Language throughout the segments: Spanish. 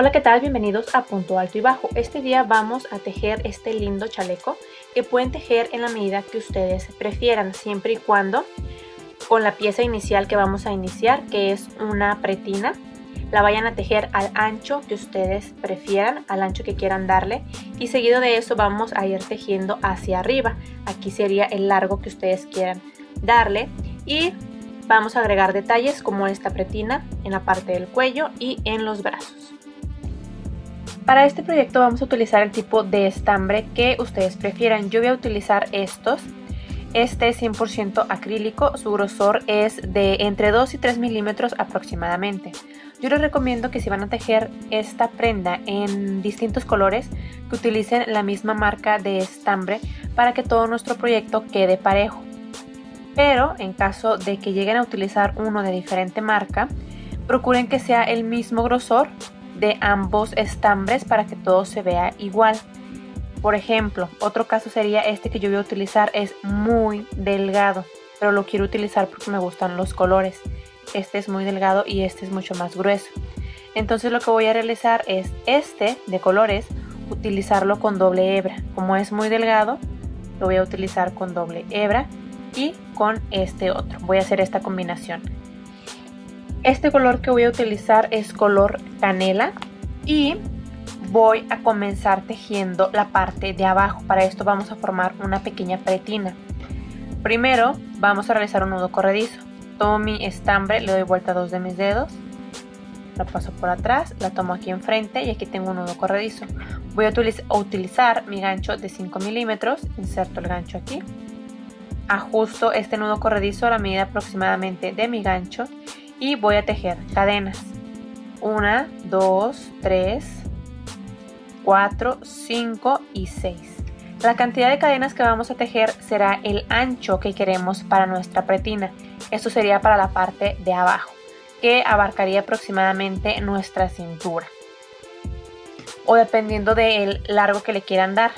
Hola, ¿qué tal? Bienvenidos a Punto Alto y Bajo. Este día vamos a tejer este lindo chaleco que pueden tejer en la medida que ustedes prefieran, siempre y cuando con la pieza inicial que vamos a iniciar, que es una pretina, la vayan a tejer al ancho que ustedes prefieran, al ancho que quieran darle, y seguido de eso vamos a ir tejiendo hacia arriba. Aquí sería el largo que ustedes quieran darle y vamos a agregar detalles como esta pretina en la parte del cuello y en los brazos. Para este proyecto vamos a utilizar el tipo de estambre que ustedes prefieran. Yo voy a utilizar estos. Este es 100% acrílico, su grosor es de entre 2 y 3 milímetros aproximadamente. Yo les recomiendo que si van a tejer esta prenda en distintos colores, que utilicen la misma marca de estambre para que todo nuestro proyecto quede parejo. Pero en caso de que lleguen a utilizar uno de diferente marca, procuren que sea el mismo grosor de ambos estambres para que todo se vea igual. Por ejemplo, otro caso sería este que yo voy a utilizar, es muy delgado, pero lo quiero utilizar porque me gustan los colores. Este es muy delgado y este es mucho más grueso. Entonces lo que voy a realizar es este de colores, utilizarlo con doble hebra. Como es muy delgado, lo voy a utilizar con doble hebra y con este otro. Voy a hacer esta combinación. Este color que voy a utilizar es color canela y voy a comenzar tejiendo la parte de abajo. Para esto vamos a formar una pequeña pretina. Primero vamos a realizar un nudo corredizo. Tomo mi estambre, le doy vuelta a 2 de mis dedos, la paso por atrás, la tomo aquí enfrente y aquí tengo un nudo corredizo. Voy a utilizar mi gancho de 5 milímetros, inserto el gancho aquí, ajusto este nudo corredizo a la medida aproximadamente de mi gancho y voy a tejer cadenas. 1, 2, 3, 4, 5 y 6. La cantidad de cadenas que vamos a tejer será el ancho que queremos para nuestra pretina. Esto sería para la parte de abajo, que abarcaría aproximadamente nuestra cintura. O dependiendo del largo que le quieran dar.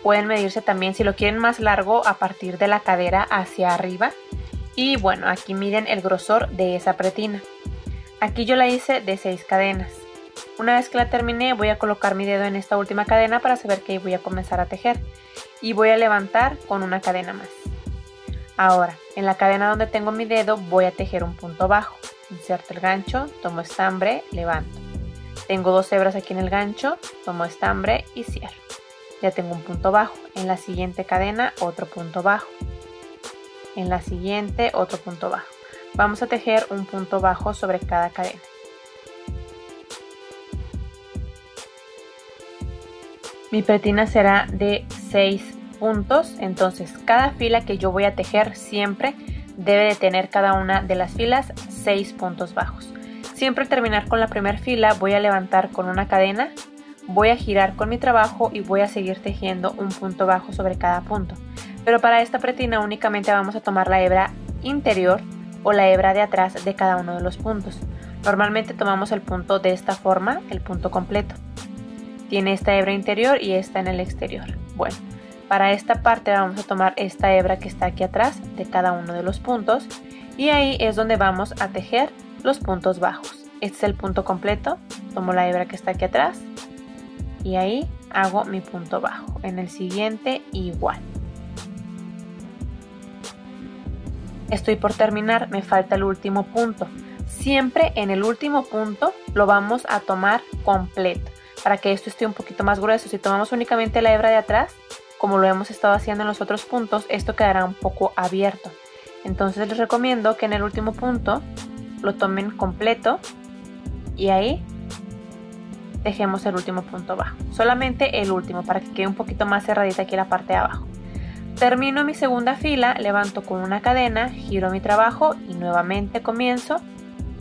Pueden medirse también si lo quieren más largo a partir de la cadera hacia arriba. Y bueno, aquí miden el grosor de esa pretina. Aquí yo la hice de 6 cadenas. Una vez que la terminé voy a colocar mi dedo en esta última cadena para saber que voy a comenzar a tejer. Y voy a levantar con una cadena más. Ahora, en la cadena donde tengo mi dedo voy a tejer un punto bajo. Inserto el gancho, tomo estambre, levanto. Tengo 2 hebras aquí en el gancho, tomo estambre y cierro. Ya tengo un punto bajo. En la siguiente cadena otro punto bajo. En la siguiente otro punto bajo. Vamos a tejer un punto bajo sobre cada cadena. Mi pretina será de 6 puntos, entonces cada fila que yo voy a tejer siempre debe de tener cada una de las filas 6 puntos bajos. Siempre al terminar con la primera fila voy a levantar con una cadena, voy a girar con mi trabajo y voy a seguir tejiendo un punto bajo sobre cada punto. Pero para esta pretina únicamente vamos a tomar la hebra interior o la hebra de atrás de cada uno de los puntos. Normalmente tomamos el punto de esta forma, el punto completo. Tiene esta hebra interior y esta en el exterior. Bueno, para esta parte vamos a tomar esta hebra que está aquí atrás de cada uno de los puntos y ahí es donde vamos a tejer los puntos bajos. Este es el punto completo, tomo la hebra que está aquí atrás y ahí hago mi punto bajo. En el siguiente igual. Estoy por terminar, me falta el último punto. Siempre en el último punto lo vamos a tomar completo para que esto esté un poquito más grueso. Si tomamos únicamente la hebra de atrás, como lo hemos estado haciendo en los otros puntos, esto quedará un poco abierto. Entonces les recomiendo que en el último punto lo tomen completo y ahí tejemos el último punto bajo. Solamente el último para que quede un poquito más cerradita aquí la parte de abajo. Termino mi segunda fila, levanto con una cadena, giro mi trabajo y nuevamente comienzo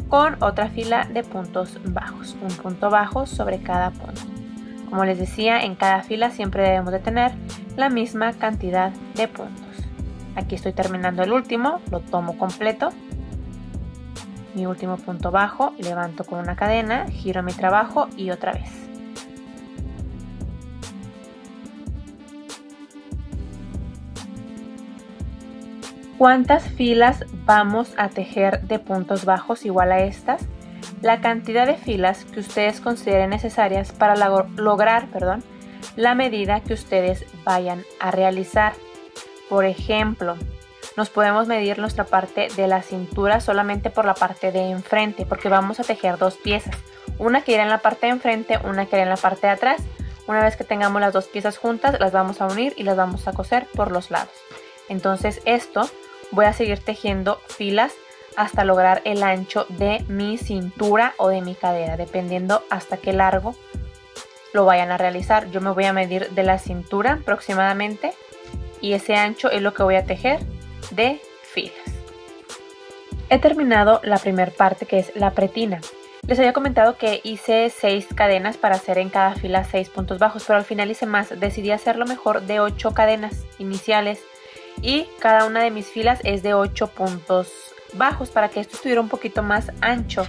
con otra fila de puntos bajos. Un punto bajo sobre cada punto. Como les decía, en cada fila siempre debemos de tener la misma cantidad de puntos. Aquí estoy terminando el último, lo tomo completo. Mi último punto bajo, levanto con una cadena, giro mi trabajo y otra vez. ¿Cuántas filas vamos a tejer de puntos bajos igual a estas? la cantidad de filas que ustedes consideren necesarias para lograr la medida que ustedes vayan a realizar. Por ejemplo, nos podemos medir nuestra parte de la cintura solamente por la parte de enfrente, porque vamos a tejer dos piezas, una que irá en la parte de enfrente, una que irá en la parte de atrás. Una vez que tengamos las dos piezas juntas, las vamos a unir y las vamos a coser por los lados. Entonces esto voy a seguir tejiendo filas hasta lograr el ancho de mi cintura o de mi cadera, dependiendo hasta qué largo lo vayan a realizar. Yo me voy a medir de la cintura aproximadamente y ese ancho es lo que voy a tejer de filas. He terminado la primera parte, que es la pretina. Les había comentado que hice 6 cadenas para hacer en cada fila 6 puntos bajos, pero al final hice más. Decidí hacerlo mejor de 8 cadenas iniciales y cada una de mis filas es de 8 puntos bajos para que esto estuviera un poquito más ancho.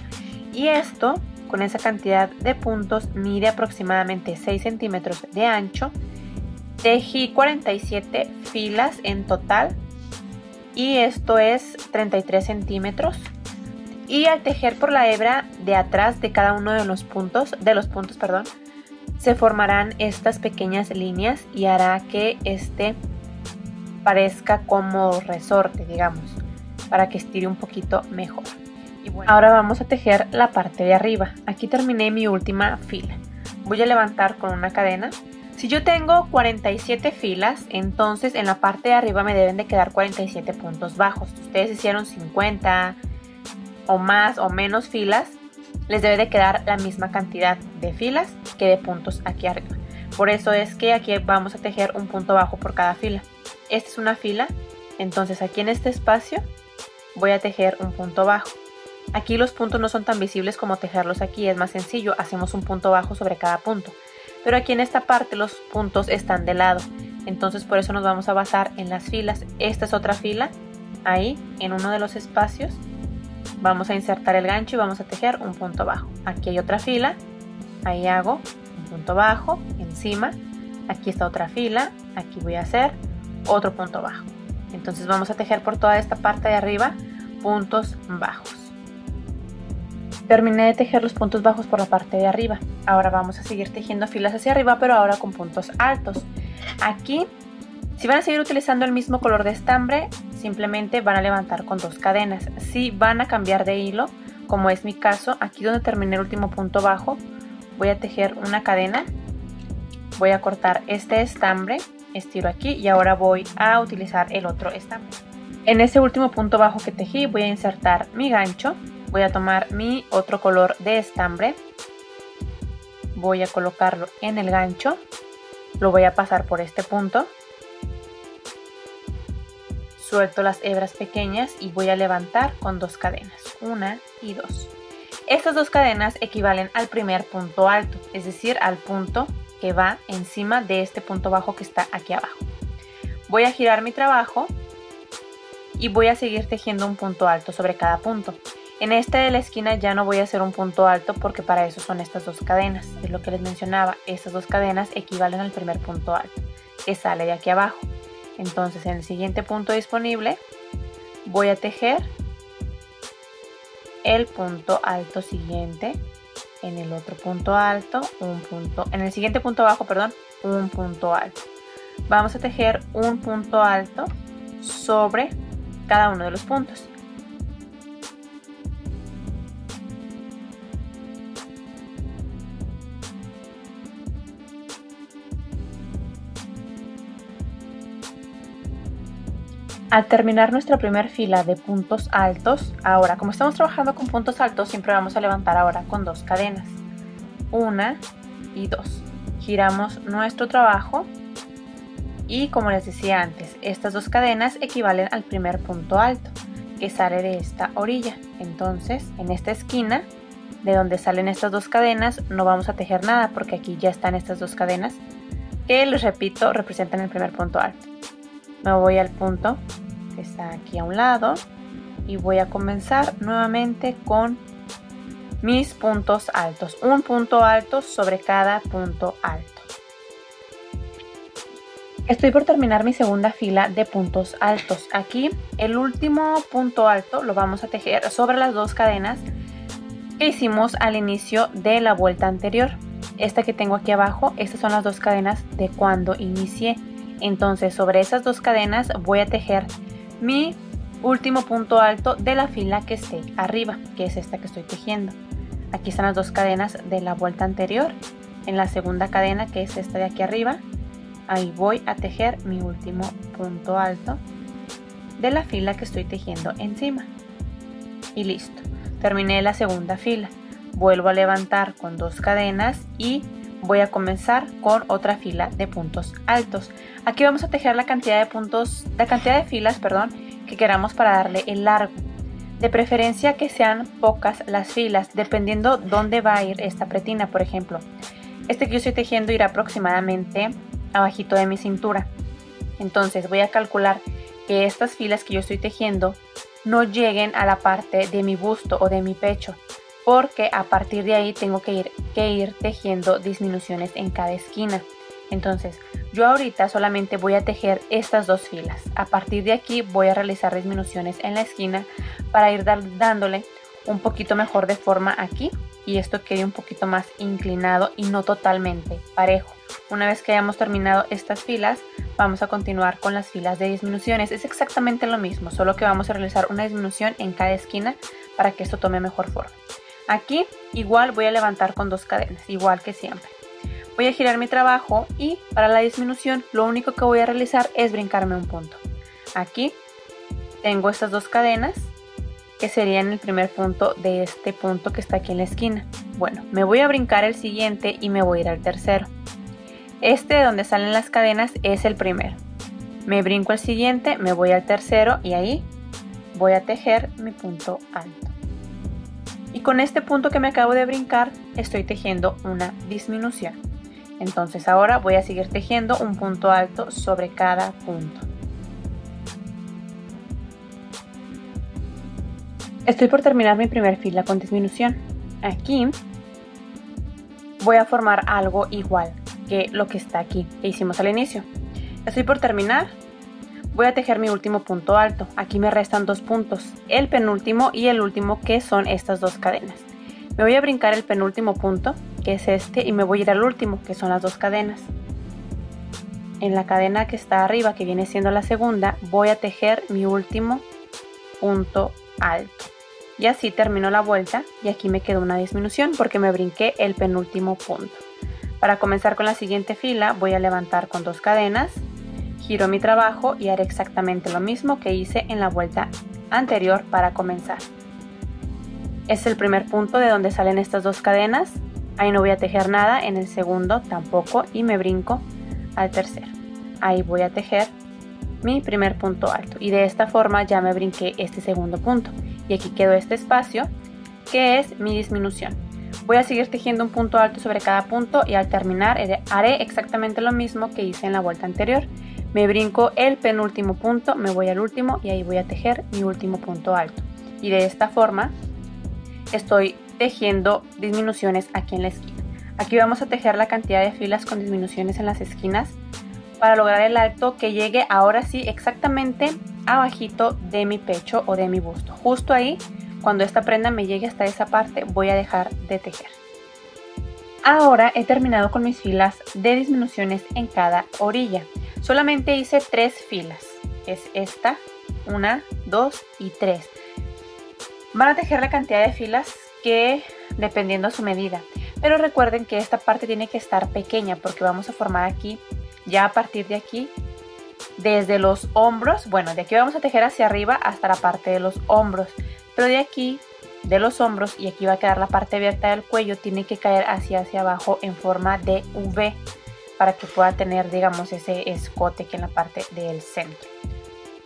Y esto, con esa cantidad de puntos, mide aproximadamente 6 centímetros de ancho. Tejí 47 filas en total y esto es 33 centímetros. Y al tejer por la hebra de atrás de cada uno de los puntos, se formarán estas pequeñas líneas y hará que este parezca como resorte, digamos, para que estire un poquito mejor. Y bueno, ahora vamos a tejer la parte de arriba. Aquí terminé mi última fila. Voy a levantar con una cadena. Si yo tengo 47 filas, entonces en la parte de arriba me deben de quedar 47 puntos bajos. Si ustedes hicieron 50 o más o menos filas, les debe de quedar la misma cantidad de filas que de puntos aquí arriba. Por eso es que aquí vamos a tejer un punto bajo por cada fila. Esta es una fila, entonces aquí en este espacio voy a tejer un punto bajo. Aquí los puntos no son tan visibles como tejerlos aquí, es más sencillo, hacemos un punto bajo sobre cada punto. Pero aquí en esta parte los puntos están de lado, entonces por eso nos vamos a basar en las filas. Esta es otra fila, ahí en uno de los espacios vamos a insertar el gancho y vamos a tejer un punto bajo. Aquí hay otra fila, ahí hago un punto bajo encima, aquí está otra fila, aquí voy a hacer otro punto bajo. Entonces vamos a tejer por toda esta parte de arriba puntos bajos. Terminé de tejer los puntos bajos por la parte de arriba. Ahora vamos a seguir tejiendo filas hacia arriba, pero ahora con puntos altos. Aquí, si van a seguir utilizando el mismo color de estambre, simplemente van a levantar con 2 cadenas. Si van a cambiar de hilo, como es mi caso, aquí donde terminé el último punto bajo, voy a tejer una cadena. Voy a cortar este estambre, estiro aquí y ahora voy a utilizar el otro estambre. En ese último punto bajo que tejí voy a insertar mi gancho. Voy a tomar mi otro color de estambre, voy a colocarlo en el gancho, lo voy a pasar por este punto, suelto las hebras pequeñas y voy a levantar con 2 cadenas, 1 y 2. Estas 2 cadenas equivalen al primer punto alto, es decir, al punto que va encima de este punto bajo que está aquí abajo. Voy a girar mi trabajo y voy a seguir tejiendo un punto alto sobre cada punto. En este de la esquina ya no voy a hacer un punto alto porque para eso son estas 2 cadenas. Es lo que les mencionaba, estas 2 cadenas equivalen al primer punto alto que sale de aquí abajo. Entonces en el siguiente punto disponible voy a tejer el punto alto siguiente, en el otro punto alto, en el siguiente punto bajo, un punto alto. Vamos a tejer un punto alto sobre cada uno de los puntos. Al terminar nuestra primera fila de puntos altos, ahora como estamos trabajando con puntos altos, siempre vamos a levantar ahora con 2 cadenas, 1 y 2. Giramos nuestro trabajo y como les decía antes, estas 2 cadenas equivalen al primer punto alto que sale de esta orilla. Entonces en esta esquina de donde salen estas 2 cadenas no vamos a tejer nada porque aquí ya están estas 2 cadenas que, les repito, representan el primer punto alto. Me voy al punto que está aquí a un lado y voy a comenzar nuevamente con mis puntos altos, un punto alto sobre cada punto alto. Estoy por terminar mi segunda fila de puntos altos. Aquí el último punto alto lo vamos a tejer sobre las 2 cadenas que hicimos al inicio de la vuelta anterior. Esta que tengo aquí abajo, estas son las 2 cadenas de cuando inicié. Entonces sobre esas 2 cadenas voy a tejer mi último punto alto de la fila que esté arriba, que es esta que estoy tejiendo. Aquí están las 2 cadenas de la vuelta anterior. En la segunda cadena, que es esta de aquí arriba, ahí voy a tejer mi último punto alto de la fila que estoy tejiendo encima. Y listo, terminé la segunda fila. Vuelvo a levantar con 2 cadenas y voy a comenzar con otra fila de puntos altos. Aquí vamos a tejer la cantidad de filas, que queramos para darle el largo. De preferencia que sean pocas las filas, dependiendo dónde va a ir esta pretina. Por ejemplo, este que yo estoy tejiendo irá aproximadamente abajito de mi cintura. Entonces voy a calcular que estas filas que yo estoy tejiendo no lleguen a la parte de mi busto o de mi pecho, porque a partir de ahí tengo que ir tejiendo disminuciones en cada esquina. Entonces yo ahorita solamente voy a tejer estas 2 filas. A partir de aquí voy a realizar disminuciones en la esquina para ir dándole un poquito mejor de forma aquí y esto quede un poquito más inclinado y no totalmente parejo. Una vez que hayamos terminado estas filas, vamos a continuar con las filas de disminuciones. Es exactamente lo mismo, solo que vamos a realizar una disminución en cada esquina para que esto tome mejor forma. Aquí igual voy a levantar con 2 cadenas, igual que siempre. Voy a girar mi trabajo y para la disminución lo único que voy a realizar es brincarme un punto. Aquí tengo estas 2 cadenas que serían el primer punto de este punto que está aquí en la esquina. Bueno, me voy a brincar el siguiente y me voy a ir al tercero. Este de donde salen las cadenas es el primero. Me brinco el siguiente, me voy al tercero y ahí voy a tejer mi punto alto. Y con este punto que me acabo de brincar estoy tejiendo una disminución. Entonces ahora voy a seguir tejiendo un punto alto sobre cada punto. Estoy por terminar mi primera fila con disminución. Aquí voy a formar algo igual que lo que está aquí, que hicimos al inicio. Estoy por terminar. Voy a tejer mi último punto alto. Aquí me restan 2 puntos, el penúltimo y el último, que son estas 2 cadenas. Me voy a brincar el penúltimo punto, que es este, y me voy a ir al último, que son las 2 cadenas. En la cadena que está arriba, que viene siendo la segunda, voy a tejer mi último punto alto. Y así termino la vuelta y aquí me quedó una disminución porque me brinqué el penúltimo punto. Para comenzar con la siguiente fila voy a levantar con 2 cadenas, giro mi trabajo y haré exactamente lo mismo que hice en la vuelta anterior para comenzar. Es el primer punto de donde salen estas 2 cadenas, ahí no voy a tejer nada, en el segundo tampoco y me brinco al tercero. Ahí voy a tejer mi primer punto alto y de esta forma ya me brinqué este segundo punto y aquí quedó este espacio que es mi disminución. Voy a seguir tejiendo un punto alto sobre cada punto y al terminar haré exactamente lo mismo que hice en la vuelta anterior. Me brinco el penúltimo punto, me voy al último y ahí voy a tejer mi último punto alto y de esta forma estoy tejiendo disminuciones aquí en la esquina. Aquí vamos a tejer la cantidad de filas con disminuciones en las esquinas para lograr el alto que llegue ahora sí exactamente abajito de mi pecho o de mi busto. Justo ahí, cuando esta prenda me llegue hasta esa parte, voy a dejar de tejer. Ahora he terminado con mis filas de disminuciones en cada orilla. Solamente hice 3 filas. Es esta, 1, 2 y 3. Van a tejer la cantidad de filas que dependiendo a su medida. Pero recuerden que esta parte tiene que estar pequeña porque vamos a formar aquí, ya a partir de aquí, desde los hombros. Bueno, de aquí vamos a tejer hacia arriba hasta la parte de los hombros. Pero de aquí, de los hombros, y aquí va a quedar la parte abierta del cuello, tiene que caer hacia abajo en forma de V para que pueda tener, digamos, ese escote que en la parte del centro.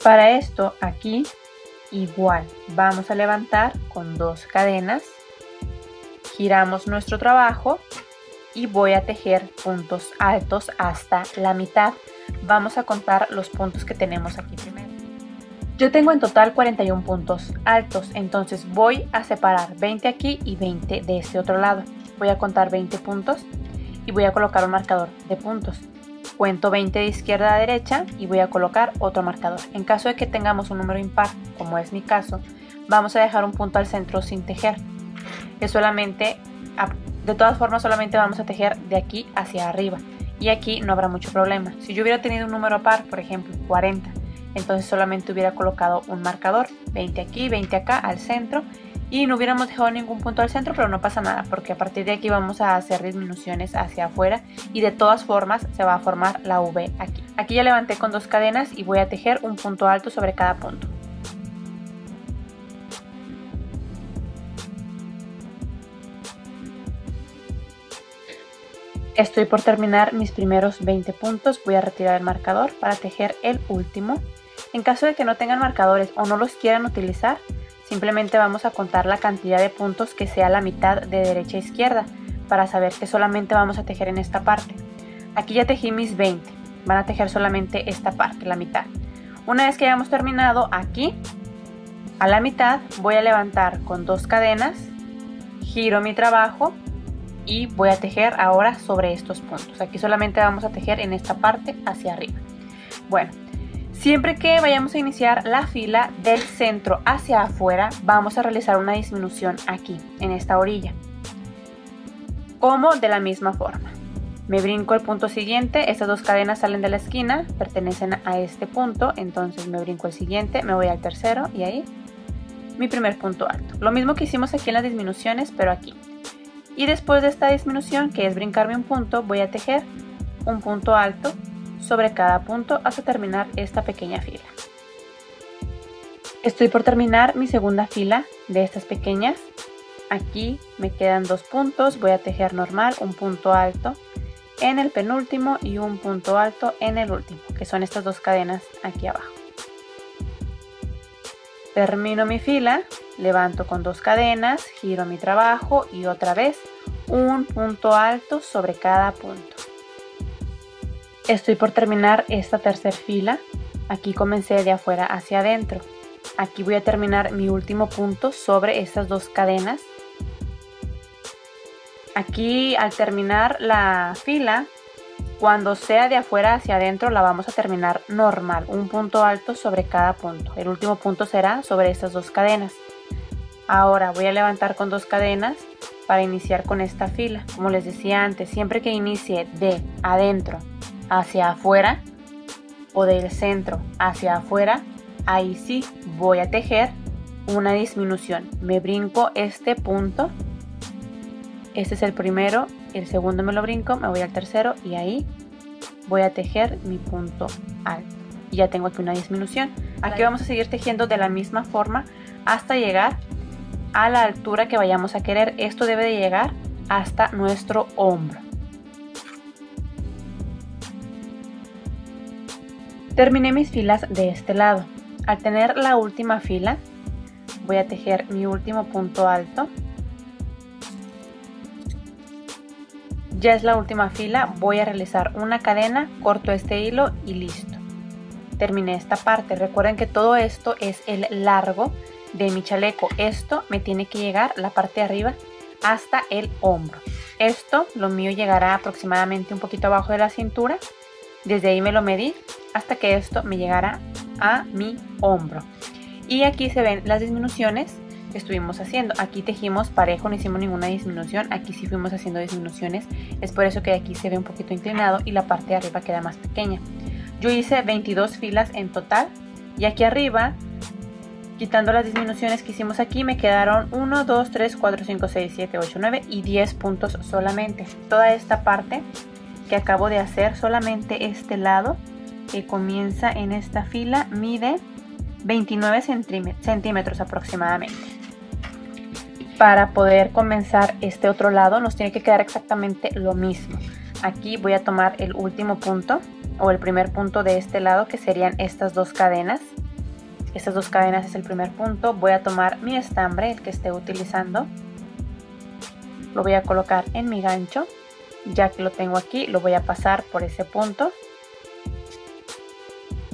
Para esto, aquí igual, vamos a levantar con 2 cadenas, giramos nuestro trabajo y voy a tejer puntos altos hasta la mitad. Vamos a contar los puntos que tenemos aquí primero. Yo tengo en total 41 puntos altos, entonces voy a separar 20 aquí y 20 de este otro lado. Voy a contar 20 puntos y voy a colocar un marcador de puntos. Cuento 20 de izquierda a derecha y voy a colocar otro marcador. En caso de que tengamos un número impar, como es mi caso, vamos a dejar un punto al centro sin tejer. que solamente, de todas formas solamente vamos a tejer de aquí hacia arriba y aquí no habrá mucho problema. Si yo hubiera tenido un número par, por ejemplo 40, entonces solamente hubiera colocado un marcador, 20 aquí, 20 acá al centro, y no hubiéramos dejado ningún punto al centro, pero no pasa nada porque a partir de aquí vamos a hacer disminuciones hacia afuera y de todas formas se va a formar la V aquí. Aquí ya levanté con 2 cadenas y voy a tejer un punto alto sobre cada punto. Estoy por terminar mis primeros 20 puntos, voy a retirar el marcador para tejer el último. En caso de que no tengan marcadores o no los quieran utilizar, simplemente vamos a contar la cantidad de puntos que sea la mitad de derecha a izquierda para saber que solamente vamos a tejer en esta parte. Aquí ya tejí mis 20, van a tejer solamente esta parte, la mitad. Una vez que hayamos terminado aquí, a la mitad voy a levantar con 2 cadenas, giro mi trabajo y voy a tejer ahora sobre estos puntos. Aquí solamente vamos a tejer en esta parte hacia arriba. Bueno, siempre que vayamos a iniciar la fila del centro hacia afuera, vamos a realizar una disminución aquí, en esta orilla. Como de la misma forma. Me brinco el punto siguiente, estas 2 cadenas salen de la esquina, pertenecen a este punto, entonces me brinco el siguiente, me voy al tercero y ahí mi primer punto alto. Lo mismo que hicimos aquí en las disminuciones, pero aquí. Y después de esta disminución, que es brincarme un punto, voy a tejer un punto alto sobre cada punto hasta terminar esta pequeña fila. Estoy por terminar mi segunda fila de estas pequeñas. Aquí me quedan 2 puntos, voy a tejer normal, un punto alto en el penúltimo y un punto alto en el último, que son estas 2 cadenas aquí abajo. Termino mi fila, levanto con 2 cadenas, giro mi trabajo y otra vez un punto alto sobre cada punto. Estoy por terminar esta tercera fila, aquí comencé de afuera hacia adentro. Aquí voy a terminar mi último punto sobre estas 2 cadenas. Aquí al terminar la fila, cuando sea de afuera hacia adentro la vamos a terminar normal, un punto alto sobre cada punto. El último punto será sobre estas 2 cadenas. Ahora voy a levantar con 2 cadenas para iniciar con esta fila. Como les decía antes, siempre que inicie de adentro hacia afuera o del centro hacia afuera, ahí sí voy a tejer una disminución. Me brinco este punto, este es el primero, el segundo me lo brinco, me voy al tercero y ahí voy a tejer mi punto alto. Y ya tengo aquí una disminución. Aquí vamos a seguir tejiendo de la misma forma hasta llegar a la altura que vayamos a querer. Esto debe de llegar hasta nuestro hombro. Terminé mis filas de este lado. Al tener la última fila, voy a tejer mi último punto alto. Ya es la última fila, voy a realizar una cadena, corto este hilo y listo. Terminé esta parte. Recuerden que todo esto es el largo de mi chaleco. Esto me tiene que llegar, la parte de arriba, hasta el hombro. Esto, lo mío, llegará aproximadamente un poquito abajo de la cintura. Desde ahí me lo medí hasta que esto me llegara a mi hombro. Y aquí se ven las disminuciones que estuvimos haciendo. Aquí tejimos parejo, no hicimos ninguna disminución. Aquí sí fuimos haciendo disminuciones. Es por eso que aquí se ve un poquito inclinado y la parte de arriba queda más pequeña. Yo hice 22 filas en total. Y aquí arriba, quitando las disminuciones que hicimos aquí, me quedaron 1, 2, 3, 4, 5, 6, 7, 8, 9 y 10 puntos solamente. Toda esta parte que acabo de hacer, solamente este lado que comienza en esta fila, mide 29 centímetros aproximadamente. Para poder comenzar este otro lado nos tiene que quedar exactamente lo mismo. Aquí voy a tomar el último punto o el primer punto de este lado, que serían estas 2 cadenas. Estas 2 cadenas es el primer punto. Voy a tomar mi estambre, el que esté utilizando. Lo voy a colocar en mi gancho. Ya que lo tengo aquí, lo voy a pasar por ese punto.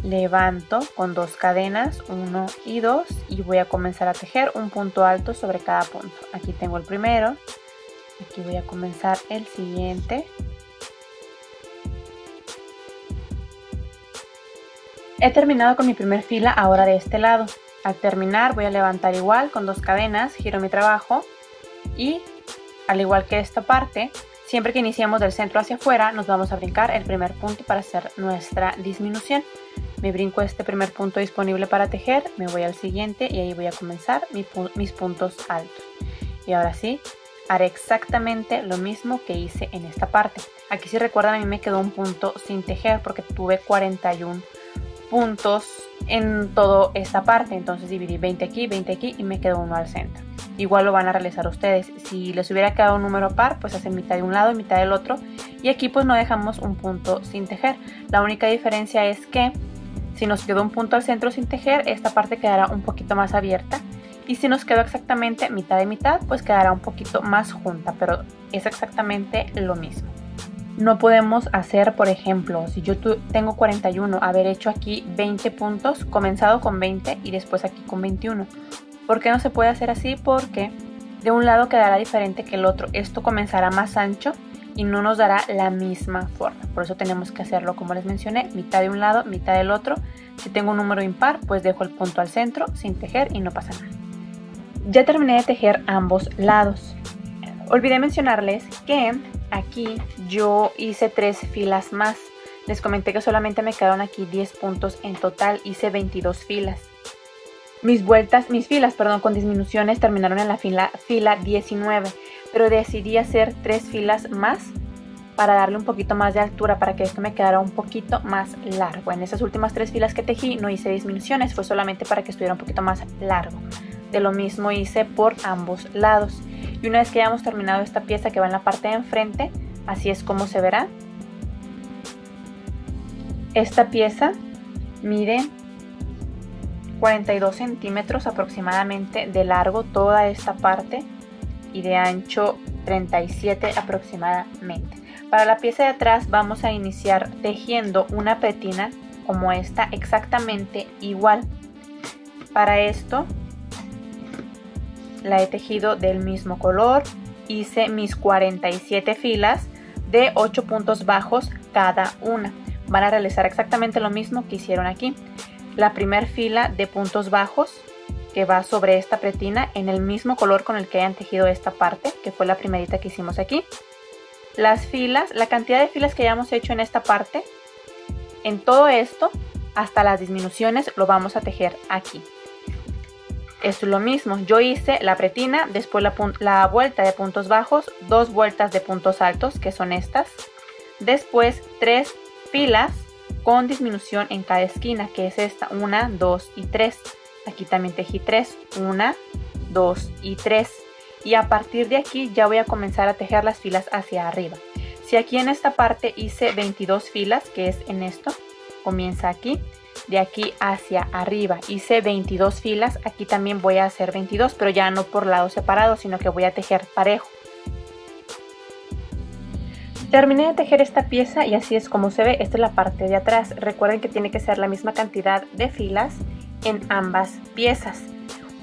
Levanto con 2 cadenas, 1 y 2, y voy a comenzar a tejer un punto alto sobre cada punto. Aquí tengo el primero, aquí voy a comenzar el siguiente. He terminado con mi primer fila ahora de este lado. Al terminar voy a levantar igual con 2 cadenas, giro mi trabajo y al igual que esta parte, siempre que iniciemos del centro hacia afuera nos vamos a brincar el primer punto para hacer nuestra disminución. Me brinco este primer punto disponible para tejer, me voy al siguiente y ahí voy a comenzar mis puntos altos. Y ahora sí, haré exactamente lo mismo que hice en esta parte. Aquí, si recuerdan, a mí me quedó un punto sin tejer porque tuve 41 puntos en toda esta parte. Entonces dividí 20 aquí y me quedó uno al centro. Igual lo van a realizar ustedes. Si les hubiera quedado un número par, pues hacen mitad de un lado y mitad del otro. Y aquí pues no dejamos un punto sin tejer. La única diferencia es que si nos quedó un punto al centro sin tejer, esta parte quedará un poquito más abierta. Y si nos quedó exactamente mitad de mitad, pues quedará un poquito más junta, pero es exactamente lo mismo. No podemos hacer, por ejemplo, si yo tengo 41, haber hecho aquí 20 puntos, comenzado con 20 y después aquí con 21. ¿Por qué no se puede hacer así? Porque de un lado quedará diferente que el otro. Esto comenzará más ancho y no nos dará la misma forma. Por eso tenemos que hacerlo, como les mencioné, mitad de un lado, mitad del otro. Si tengo un número impar, pues dejo el punto al centro sin tejer y no pasa nada. Ya terminé de tejer ambos lados. Olvidé mencionarles que aquí yo hice 3 filas más. Les comenté que solamente me quedaron aquí 10 puntos en total. Hice 22 filas. Mis filas con disminuciones terminaron en la fila 19. Pero decidí hacer 3 filas más para darle un poquito más de altura, para que esto me quedara un poquito más largo. En esas últimas 3 filas que tejí no hice disminuciones, fue solamente para que estuviera un poquito más largo. De lo mismo hice por ambos lados. Y una vez que hayamos terminado esta pieza que va en la parte de enfrente, así es como se verá. Esta pieza mide 42 centímetros aproximadamente de largo toda esta parte y de ancho 37 aproximadamente. Para la pieza de atrás vamos a iniciar tejiendo una pretina como esta, exactamente igual. Para esto la he tejido del mismo color. Hice mis 47 filas de 8 puntos bajos cada una. Van a realizar exactamente lo mismo que hicieron aquí. La primera fila de puntos bajos que va sobre esta pretina en el mismo color con el que hayan tejido esta parte, que fue la primerita que hicimos aquí. Las filas, la cantidad de filas que hayamos hecho en esta parte, en todo esto, hasta las disminuciones, lo vamos a tejer aquí. Esto es lo mismo, yo hice la pretina, después la vuelta de puntos bajos, 2 vueltas de puntos altos, que son estas, después 3 filas con disminución en cada esquina, que es esta, 1, 2 y 3. Aquí también tejí 3, 1, 2 y 3. Y a partir de aquí ya voy a comenzar a tejer las filas hacia arriba. Si aquí en esta parte hice 22 filas, que es en esto, comienza aquí. De aquí hacia arriba hice 22 filas, aquí también voy a hacer 22, pero ya no por lados separados, sino que voy a tejer parejo. Terminé de tejer esta pieza y así es como se ve. Esta es la parte de atrás. Recuerden que tiene que ser la misma cantidad de filas en ambas piezas.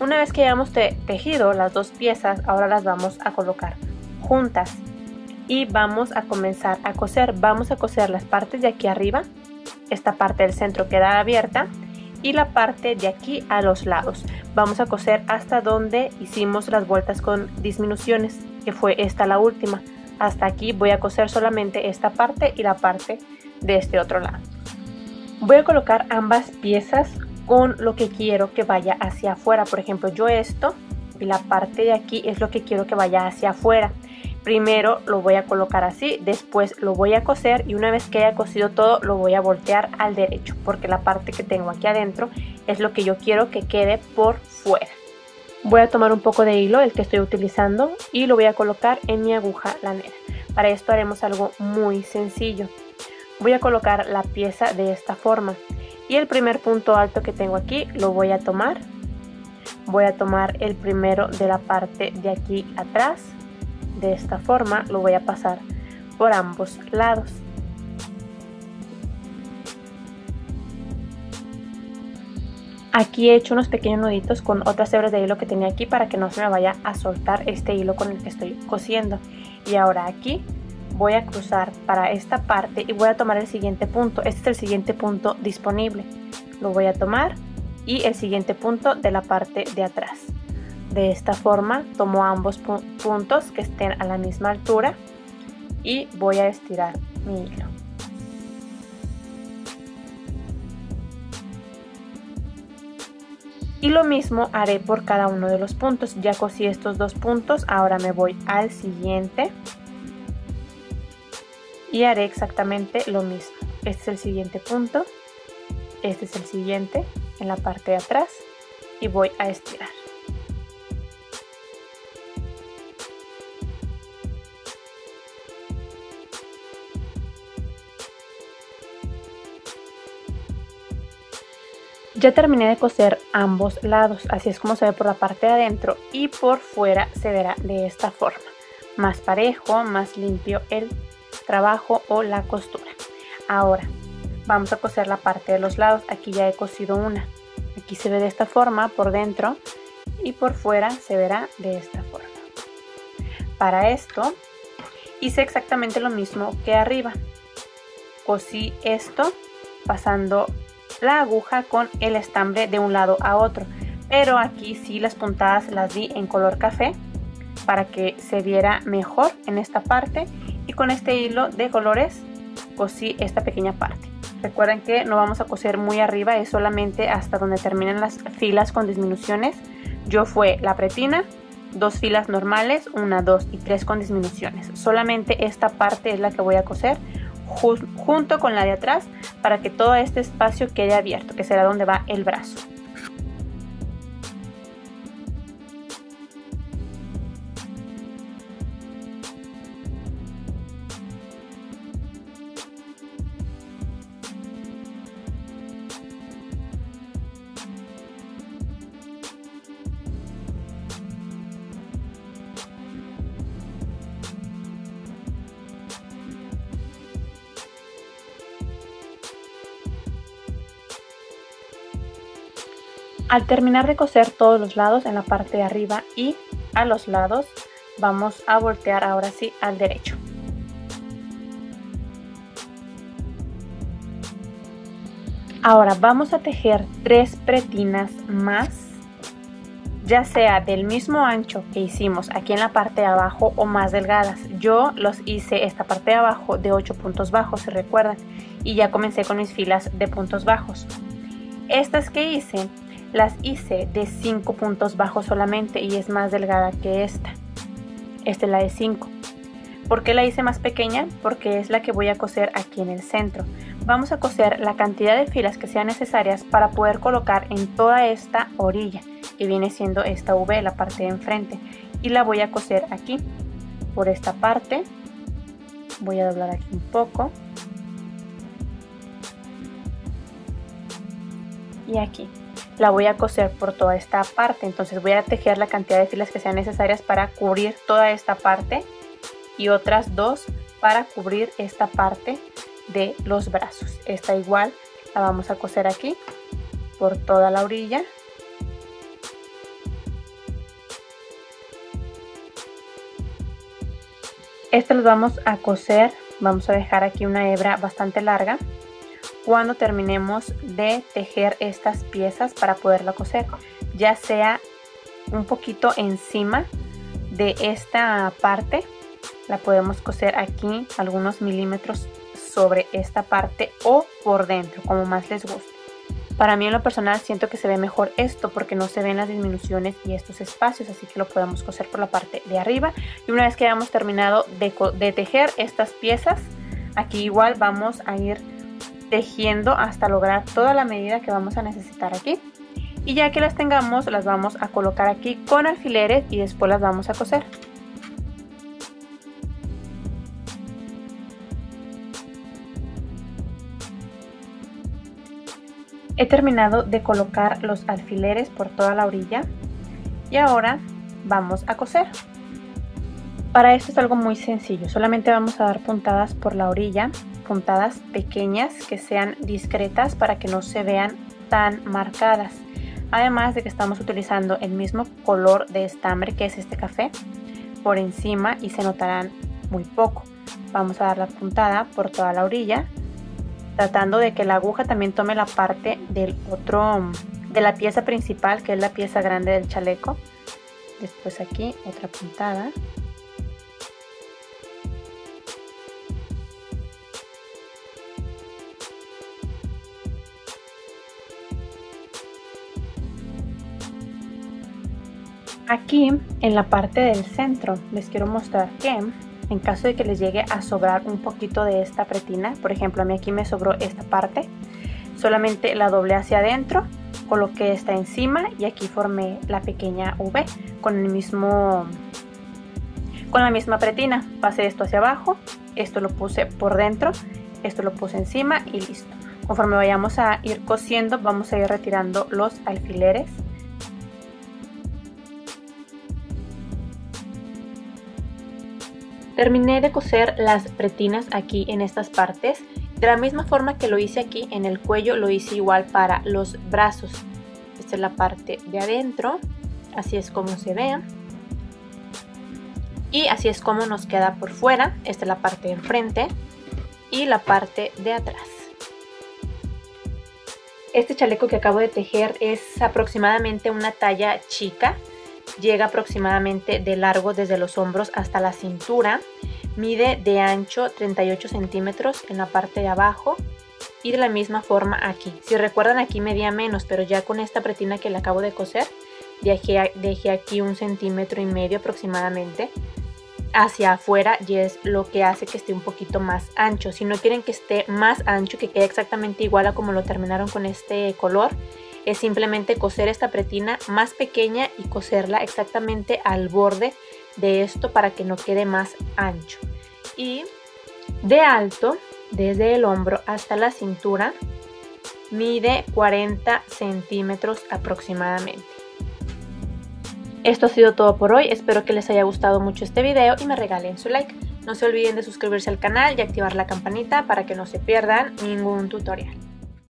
Una vez que hayamos tejido las dos piezas, ahora las vamos a colocar juntas y vamos a comenzar a coser. Vamos a coser las partes de aquí arriba, esta parte del centro queda abierta, y la parte de aquí a los lados. Vamos a coser hasta donde hicimos las vueltas con disminuciones, que fue esta la última. Hasta aquí voy a coser solamente esta parte y la parte de este otro lado. Voy a colocar ambas piezas con lo que quiero que vaya hacia afuera. Por ejemplo, yo esto y la parte de aquí es lo que quiero que vaya hacia afuera. Primero lo voy a colocar así, después lo voy a coser y una vez que haya cosido todo lo voy a voltear al derecho, porque la parte que tengo aquí adentro es lo que yo quiero que quede por fuera. Voy a tomar un poco de hilo, el que estoy utilizando, y lo voy a colocar en mi aguja lanera. Para esto haremos algo muy sencillo. Voy a colocar la pieza de esta forma y el primer punto alto que tengo aquí lo voy a tomar. Voy a tomar el primero de la parte de aquí atrás. De esta forma lo voy a pasar por ambos lados. Aquí he hecho unos pequeños nuditos con otras hebras de hilo que tenía aquí para que no se me vaya a soltar este hilo con el que estoy cosiendo. Y ahora aquí voy a cruzar para esta parte y voy a tomar el siguiente punto. Este es el siguiente punto disponible. Lo voy a tomar y el siguiente punto de la parte de atrás. de esta forma. Tomo ambos puntos que estén a la misma altura y voy a estirar mi hilo. Y lo mismo haré por cada uno de los puntos. Ya cosí estos dos puntos, ahora me voy al siguiente y haré exactamente lo mismo. Este es el siguiente punto, este es el siguiente en la parte de atrás y voy a estirar. Ya terminé de coser ambos lados, así es como se ve por la parte de adentro, y por fuera se verá de esta forma, más parejo, más limpio el trabajo o la costura. Ahora vamos a coser la parte de los lados. Aquí ya he cosido una, aquí se ve de esta forma por dentro y por fuera se verá de esta forma. Para esto hice exactamente lo mismo que arriba, cosí esto pasando la aguja con el estambre de un lado a otro, pero aquí sí las puntadas las di en color café para que se viera mejor en esta parte, y con este hilo de colores cosí esta pequeña parte. Recuerden que no vamos a coser muy arriba, es solamente hasta donde terminan las filas con disminuciones. Yo fue la pretina, 2 filas normales, 1, 2 y 3 con disminuciones. Solamente esta parte es la que voy a coser junto con la de atrás para que todo este espacio quede abierto, que será donde va el brazo. Al terminar de coser todos los lados en la parte de arriba y a los lados, vamos a voltear ahora sí al derecho. Ahora vamos a tejer 3 pretinas más, ya sea del mismo ancho que hicimos aquí en la parte de abajo o más delgadas. Yo los hice esta parte de abajo de 8 puntos bajos, si recuerdan, y ya comencé con mis filas de puntos bajos. Estas que hice las hice de 5 puntos bajos solamente y es más delgada que esta. Esta es la de 5. ¿Por qué la hice más pequeña? Porque es la que voy a coser aquí en el centro. Vamos a coser la cantidad de filas que sean necesarias para poder colocar en toda esta orilla, que viene siendo esta V, la parte de enfrente, y la voy a coser aquí, por esta parte. Voy a doblar aquí un poco. Y aquí. La voy a coser por toda esta parte, entonces voy a tejer la cantidad de filas que sean necesarias para cubrir toda esta parte y otras 2 para cubrir esta parte de los brazos. Esta igual la vamos a coser aquí por toda la orilla. Este los vamos a coser, vamos a dejar aquí una hebra bastante larga cuando terminemos de tejer estas piezas para poderla coser, ya sea un poquito encima de esta parte, la podemos coser aquí algunos milímetros sobre esta parte o por dentro, como más les guste. Para mí en lo personal siento que se ve mejor esto porque no se ven las disminuciones y estos espacios, así que lo podemos coser por la parte de arriba. Y una vez que hayamos terminado de tejer estas piezas, aquí igual vamos a ir tejiendo hasta lograr toda la medida que vamos a necesitar aquí, y ya que las tengamos las vamos a colocar aquí con alfileres y después las vamos a coser. He terminado de colocar los alfileres por toda la orilla y ahora vamos a coser. Para esto es algo muy sencillo, solamente vamos a dar puntadas por la orilla, puntadas pequeñas que sean discretas para que no se vean tan marcadas. Además de que estamos utilizando el mismo color de estambre, que es este café, por encima y se notarán muy poco. Vamos a dar la puntada por toda la orilla, tratando de que la aguja también tome la parte de la pieza principal, que es la pieza grande del chaleco. después aquí otra puntada. Aquí en la parte del centro les quiero mostrar que en caso de que les llegue a sobrar un poquito de esta pretina, por ejemplo a mí aquí me sobró esta parte, solamente la doblé hacia adentro, coloqué esta encima y aquí formé la pequeña V con la misma pretina. Pasé esto hacia abajo, esto lo puse por dentro, esto lo puse encima y listo. Conforme vayamos a ir cosiendo vamos a ir retirando los alfileres. Terminé de coser las pretinas aquí en estas partes. De la misma forma que lo hice aquí en el cuello, lo hice igual para los brazos. Esta es la parte de adentro, así es como se ve. Y así es como nos queda por fuera. Esta es la parte de enfrente y la parte de atrás. Este chaleco que acabo de tejer es aproximadamente una talla chica. Llega aproximadamente de largo desde los hombros hasta la cintura. Mide de ancho 38 centímetros en la parte de abajo y de la misma forma aquí. Si recuerdan aquí medía menos, pero ya con esta pretina que le acabo de coser dejé aquí 1,5 centímetros aproximadamente hacia afuera y es lo que hace que esté un poquito más ancho. Si no quieren que esté más ancho, que quede exactamente igual a como lo terminaron con este color, es simplemente coser esta pretina más pequeña y coserla exactamente al borde de esto para que no quede más ancho. Y de alto, desde el hombro hasta la cintura, mide 40 centímetros aproximadamente. Esto ha sido todo por hoy, espero que les haya gustado mucho este video y me regalen su like. No se olviden de suscribirse al canal y activar la campanita para que no se pierdan ningún tutorial.